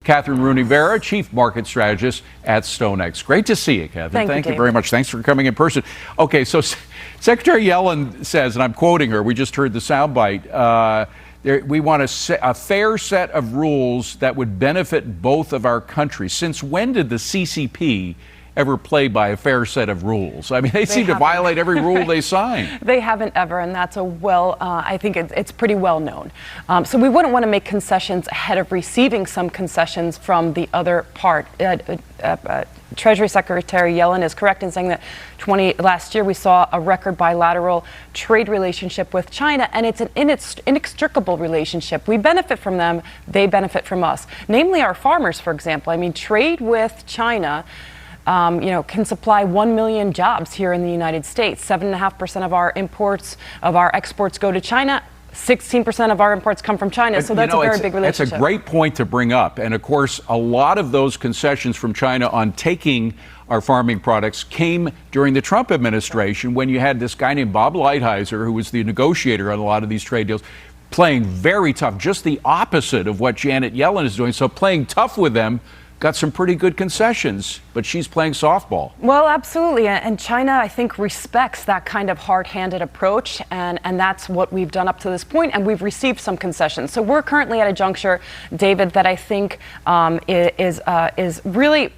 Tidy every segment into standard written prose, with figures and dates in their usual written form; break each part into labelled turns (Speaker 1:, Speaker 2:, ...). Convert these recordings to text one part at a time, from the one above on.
Speaker 1: Kathryn Rooney Vera, Chief Market Strategist at StoneX. Great to see you, Kathryn.
Speaker 2: Thank you
Speaker 1: very much. Thanks for coming in person. Okay, so Secretary Yellen says, and I'm quoting her, we just heard the soundbite, we want a fair set of rules that would benefit both of our countries. Since when did the CCP ever play by a fair set of rules? I mean, they seem to violate every rule they sign.
Speaker 2: They haven't ever, and that's I think it's pretty well known. So we wouldn't want to make concessions ahead of receiving some concessions from the other part. Treasury Secretary Yellen is correct in saying that last year we saw a record bilateral trade relationship with China, and it's an inextricable relationship. We benefit from them, they benefit from us. Namely our farmers, for example. I mean, trade with China can supply 1 million jobs here in the United States. 7.5% of our exports go to China. 16% of our imports come from China, so that's a very big relationship.
Speaker 1: That's a great point to bring up. And of course, a lot of those concessions from China on taking our farming products came during the Trump administration, when you had this guy named Bob Lighthizer, who was the negotiator on a lot of these trade deals, playing very tough, just the opposite of what Janet Yellen is doing. So playing tough with them got some pretty good concessions, but she's playing softball.
Speaker 2: Well, absolutely. And China, I think, respects that kind of hard-handed approach, and that's what we've done up to this point, and we've received some concessions. So we're currently at a juncture, David, that I think is really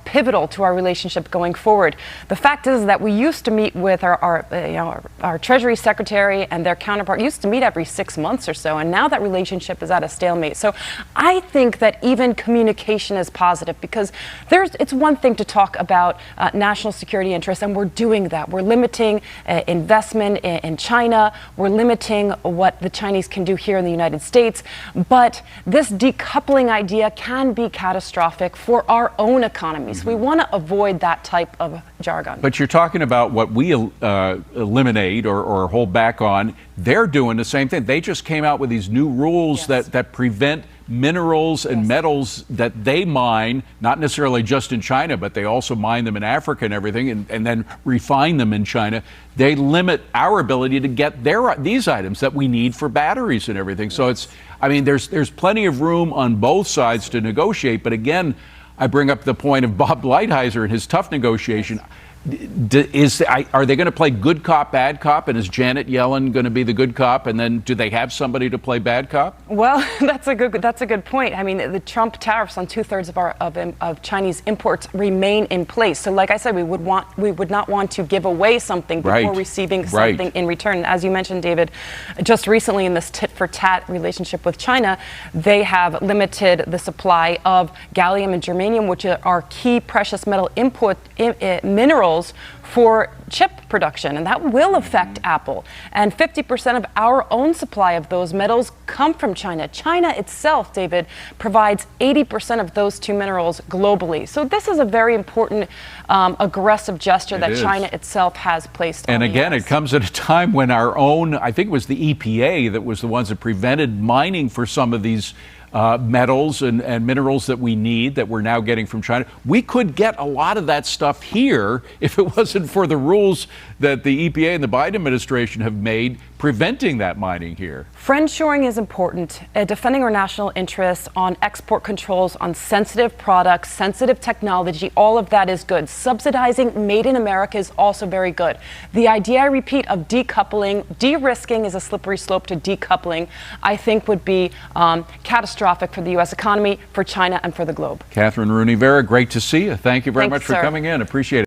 Speaker 2: pivotal to our relationship going forward. The fact is that we used to meet with our Treasury Secretary and their counterpart, used to meet every 6 months or so, and now that relationship is at a stalemate. So I think that even communication is positive, because it's one thing to talk about national security interests, and we're doing that. We're limiting investment in China. We're limiting what the Chinese can do here in the United States. But this decoupling idea can be catastrophic for our own economy. So we want to avoid that type of jargon.
Speaker 1: But you're talking about what we eliminate or hold back on. They're doing the same thing. They just came out with these new rules that prevent minerals and metals that they mine, not necessarily just in China, but they also mine them in Africa and everything, and then refine them in China. They limit our ability to get these items that we need for batteries and everything. So there's plenty of room on both sides to negotiate. But again, I bring up the point of Bob Lighthizer and his tough negotiation. Are they going to play good cop, bad cop? And is Janet Yellen going to be the good cop? And then do they have somebody to play bad cop?
Speaker 2: Well, that's a good point. I mean, the Trump tariffs on 2/3 of Chinese imports remain in place. So, like I said, we would not want to give away something before receiving something in return. As you mentioned, David, just recently in this tit-for-tat relationship with China, they have limited the supply of gallium and germanium, which are key precious metal minerals for chip production, and that will affect Apple. And 50% of our own supply of those metals come from China. China itself, David, provides 80% of those two minerals globally. So this is a very important aggressive gesture that China itself has placed on
Speaker 1: the US. And again, it comes at a time when our own, I think it was the EPA that was the ones that prevented mining for some of these metals and minerals that we need, that we're now getting from China. We could get a lot of that stuff here if it wasn't for the rules that the EPA and the Biden administration have made preventing that mining here.
Speaker 2: Friendshoring is important. Defending our national interests on export controls, on sensitive products, sensitive technology, all of that is good. Subsidizing Made in America is also very good. The idea, I repeat, of decoupling, de-risking is a slippery slope to decoupling, I think would be catastrophic for the U.S. economy, for China, and for the globe.
Speaker 1: Kathryn Rooney Vera, great to see you. Thank you very much for coming in. Appreciate it.